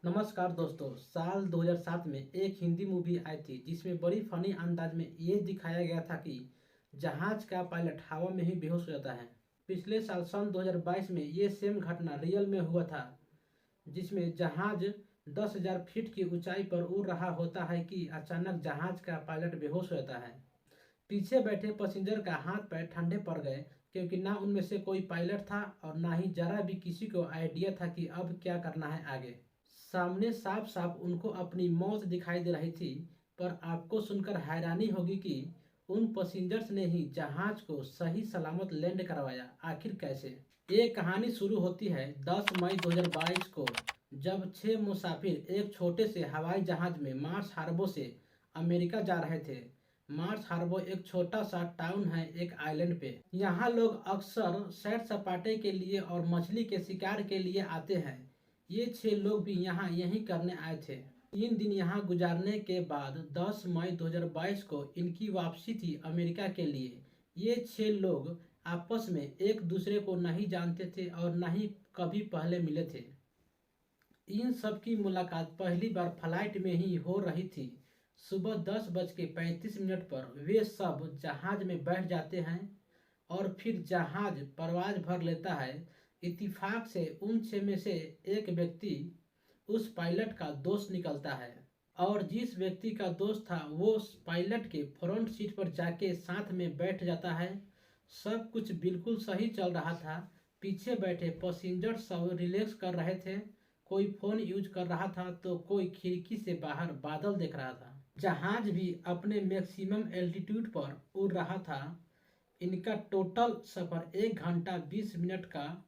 नमस्कार दोस्तों। साल 2007 में एक हिंदी मूवी आई थी जिसमें बड़ी फनी अंदाज में ये दिखाया गया था कि जहाज का पायलट हवा में ही बेहोश हो जाता है। पिछले साल सन 2022 में ये सेम घटना रियल में हुआ था, जिसमें जहाज 10,000 फीट की ऊंचाई पर उड़ रहा होता है कि अचानक जहाज का पायलट बेहोश हो जाता है। पीछे बैठे पैसेंजर का हाथ पैर ठंडे पड़ गए, क्योंकि ना उनमें से कोई पायलट था और ना ही जरा भी किसी को आइडिया था कि अब क्या करना है आगे। सामने साफ साफ उनको अपनी मौत दिखाई दे रही थी, पर आपको सुनकर हैरानी होगी कि उन पैसेंजर्स ने ही जहाज को सही सलामत लैंड करवाया। आखिर कैसे? ये कहानी शुरू होती है 10 मई 2022 को, जब 6 मुसाफिर एक छोटे से हवाई जहाज में मार्स हार्बर से अमेरिका जा रहे थे। मार्स हार्बर एक छोटा सा टाउन है एक आइलैंड पे। यहाँ लोग अक्सर सैर सपाटे के लिए और मछली के शिकार के लिए आते हैं। ये 6 लोग भी यहाँ यही करने आए थे। 3 दिन यहाँ गुजारने के बाद 10 मई 2022 को इनकी वापसी थी अमेरिका के लिए। ये 6 लोग आपस में एक दूसरे को नहीं जानते थे और न ही कभी पहले मिले थे। इन सब की मुलाकात पहली बार फ्लाइट में ही हो रही थी। सुबह 10:35 पर वे सब जहाज में बैठ जाते हैं और फिर जहाज परवाज भर लेता है। इत्तेफाक से उन 6 में से एक व्यक्ति उस पायलट का दोस्त निकलता है, और जिस व्यक्ति का दोस्त था वो उस पायलट के फ्रंट सीट पर जाके साथ में बैठ जाता है। सब कुछ बिल्कुल सही चल रहा था। पीछे बैठे पैसेंजर सब रिलैक्स कर रहे थे। कोई फोन यूज कर रहा था तो कोई खिड़की से बाहर बादल देख रहा था। जहाज भी अपने मैक्सिमम एल्टीट्यूड पर उड़ रहा था। इनका टोटल सफर 1 घंटा 20 मिनट का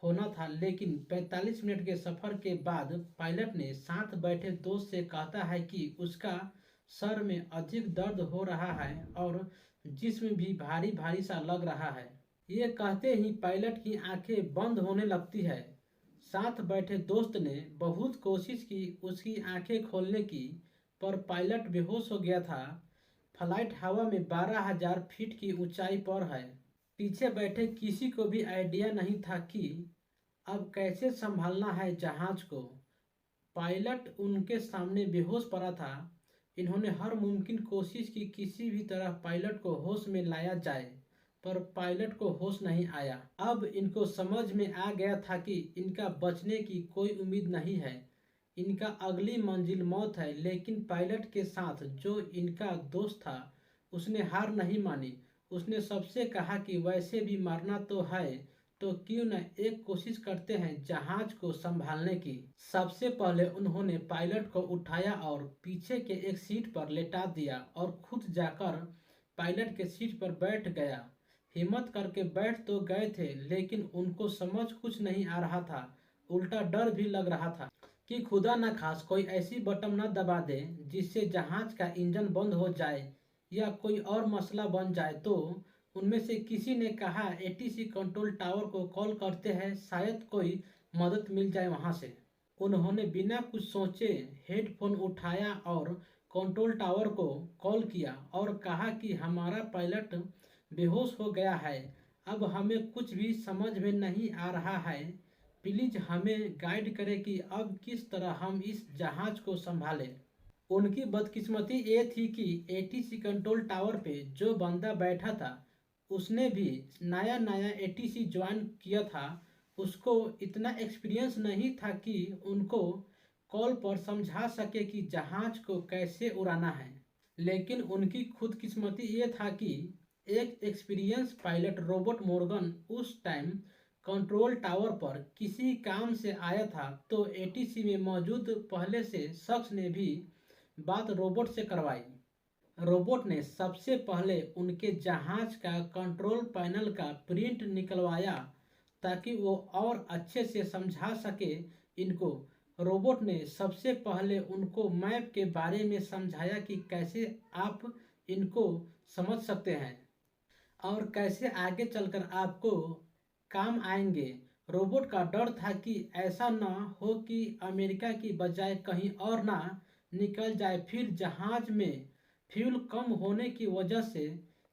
होना था, लेकिन 45 मिनट के सफर के बाद पायलट ने साथ बैठे दोस्त से कहता है कि उसका सर में अधिक दर्द हो रहा है और जिस्म भी भारी भारी सा लग रहा है। ये कहते ही पायलट की आंखें बंद होने लगती है। साथ बैठे दोस्त ने बहुत कोशिश की उसकी आंखें खोलने की, पर पायलट बेहोश हो गया था। फ्लाइट हवा में 12,000 फीट की ऊंचाई पर है। पीछे बैठे किसी को भी आइडिया नहीं था कि अब कैसे संभालना है जहाज को। पायलट उनके सामने बेहोश पड़ा था। इन्होंने हर मुमकिन कोशिश की किसी भी तरह पायलट को होश में लाया जाए, पर पायलट को होश नहीं आया। अब इनको समझ में आ गया था कि इनका बचने की कोई उम्मीद नहीं है। इनका अगली मंजिल मौत है। लेकिन पायलट के साथ जो इनका दोस्त था उसने हार नहीं मानी। उसने सबसे कहा कि वैसे भी मरना तो है तो क्यों न एक कोशिश करते हैं जहाज को संभालने की। सबसे पहले उन्होंने पायलट को उठाया और पीछे के एक सीट पर लेटा दिया और खुद जाकर पायलट के सीट पर बैठ गया। हिम्मत करके बैठ तो गए थे, लेकिन उनको समझ कुछ नहीं आ रहा था। उल्टा डर भी लग रहा था कि खुदा न खास कोई ऐसी बटन न दबा दे जिससे जहाज का इंजन बंद हो जाए या कोई और मसला बन जाए। तो उनमें से किसी ने कहा एटीसी कंट्रोल टावर को कॉल करते हैं, शायद कोई मदद मिल जाए वहां से। उन्होंने बिना कुछ सोचे हेडफोन उठाया और कंट्रोल टावर को कॉल किया और कहा कि हमारा पायलट बेहोश हो गया है। अब हमें कुछ भी समझ में नहीं आ रहा है। प्लीज हमें गाइड करें कि अब किस तरह हम इस जहाज को संभालें। उनकी बदकिस्मती ये थी कि एटीसी कंट्रोल टावर पे जो बंदा बैठा था उसने भी नया नया एटीसी ज्वाइन किया था। उसको इतना एक्सपीरियंस नहीं था कि उनको कॉल पर समझा सके कि जहाज को कैसे उड़ाना है। लेकिन उनकी खुदकिस्मती ये था कि एक एक्सपीरियंस पायलट रॉबर्ट मॉर्गन उस टाइम कंट्रोल टावर पर किसी काम से आया था। तो एटीसी में मौजूद पहले से शख्स ने भी बात रोबोट से करवाई। रोबोट ने सबसे पहले उनके जहाज का कंट्रोल पैनल का प्रिंट निकलवाया ताकि वो और अच्छे से समझा सके इनको। रोबोट ने सबसे पहले उनको मैप के बारे में समझाया कि कैसे आप इनको समझ सकते हैं और कैसे आगे चलकर आपको काम आएंगे। रोबोट का डर था कि ऐसा न हो कि अमेरिका की बजाय कहीं और ना निकल जाए, फिर जहाज में फ्यूल कम होने की वजह से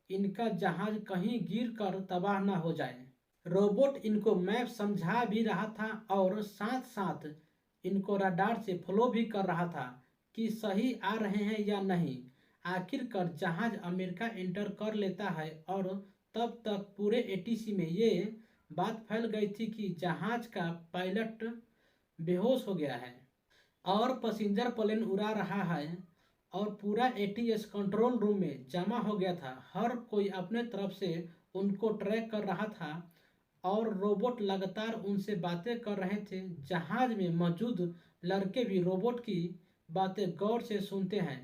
इनका जहाज कहीं गिर कर तबाह न हो जाए। रोबोट इनको मैप समझा भी रहा था और साथ साथ इनको रडार से फॉलो भी कर रहा था कि सही आ रहे हैं या नहीं। आखिरकार जहाज अमेरिका एंटर कर लेता है और तब तक पूरे एटीसी में ये बात फैल गई थी कि जहाज का पायलट बेहोश हो गया है और पैसेंजर प्लेन उड़ा रहा है और पूरा एटीएस कंट्रोल रूम में जमा हो गया था। हर कोई अपने तरफ से उनको ट्रैक कर रहा था और रोबोट लगातार उनसे बातें कर रहे थे। जहाज में मौजूद लड़के भी रोबोट की बातें गौर से सुनते हैं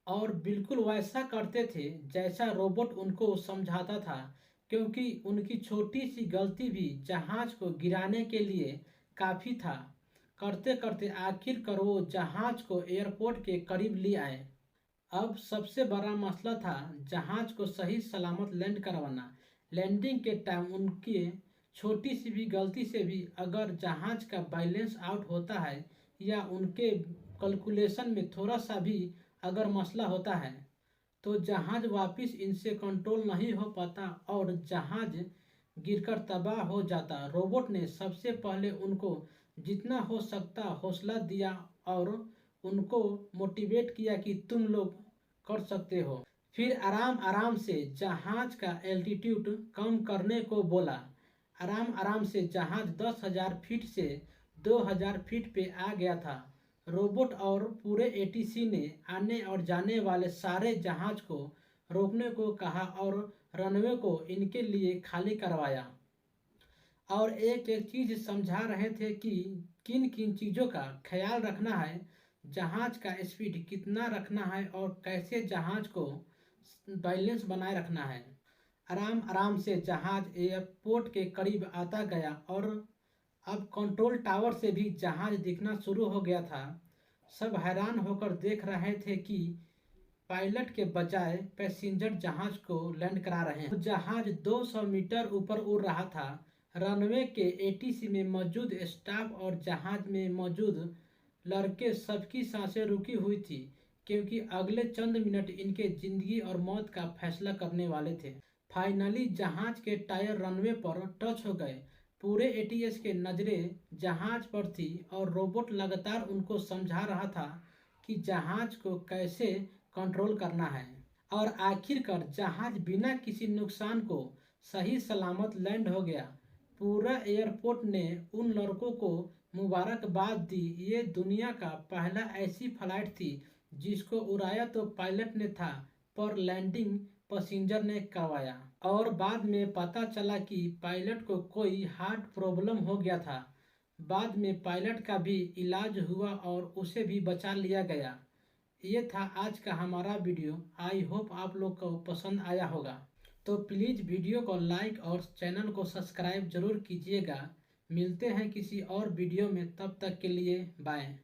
और बिल्कुल वैसा करते थे जैसा रोबोट उनको समझाता था, क्योंकि उनकी छोटी सी गलती भी जहाज को गिराने के लिए काफ़ी था। करते करते आखिरकार वो जहाज को एयरपोर्ट के करीब ले आए। अब सबसे बड़ा मसला था जहाज को सही सलामत लैंड करवाना। लैंडिंग के टाइम उनकी छोटी सी भी गलती से भी अगर जहाज का बैलेंस आउट होता है या उनके कैलकुलेशन में थोड़ा सा भी अगर मसला होता है तो जहाज वापस इनसे कंट्रोल नहीं हो पाता और जहाज गिरकर तबाह हो जाता। रोबोट ने सबसे पहले उनको जितना हो सकता हौसला दिया और उनको मोटिवेट किया कि तुम लोग कर सकते हो। फिर आराम आराम से जहाज का एल्टीट्यूड कम करने को बोला। आराम आराम से जहाज 10,000 फीट से 2,000 फीट पे आ गया था। रोबोट और पूरे एटीसी ने आने और जाने वाले सारे जहाज को रोकने को कहा और रनवे को इनके लिए खाली करवाया और एक एक चीज समझा रहे थे कि किन किन चीज़ों का ख्याल रखना है, जहाज का स्पीड कितना रखना है और कैसे जहाज को बैलेंस बनाए रखना है। आराम आराम से जहाज एयरपोर्ट के करीब आता गया और अब कंट्रोल टावर से भी जहाज दिखना शुरू हो गया था। सब हैरान होकर देख रहे थे कि पायलट के बजाय पैसेंजर जहाज को लैंड करा रहे हैं। जहाज 200 मीटर ऊपर उड़ रहा था। रनवे के एटीसी में मौजूद स्टाफ और जहाज में मौजूद लड़के सबकी सांसें रुकी हुई थी, क्योंकि अगले चंद मिनट इनके जिंदगी और मौत का फैसला करने वाले थे। फाइनली जहाज के टायर रनवे पर टच हो गए। पूरे एटीएस के नज़रें जहाज पर थी और रोबोट लगातार उनको समझा रहा था कि जहाज को कैसे कंट्रोल करना है। और आखिरकार जहाज बिना किसी नुकसान को सही सलामत लैंड हो गया। पूरा एयरपोर्ट ने उन लड़कों को मुबारकबाद दी। ये दुनिया का पहला ऐसी फ्लाइट थी जिसको उड़ाया तो पायलट ने था, पर लैंडिंग पैसेंजर ने करवाया। और बाद में पता चला कि पायलट को कोई हार्ट प्रॉब्लम हो गया था। बाद में पायलट का भी इलाज हुआ और उसे भी बचा लिया गया। ये था आज का हमारा वीडियो। आई होप आप लोग को पसंद आया होगा। तो प्लीज़ वीडियो को लाइक और चैनल को सब्सक्राइब जरूर कीजिएगा। मिलते हैं किसी और वीडियो में, तब तक के लिए बाय।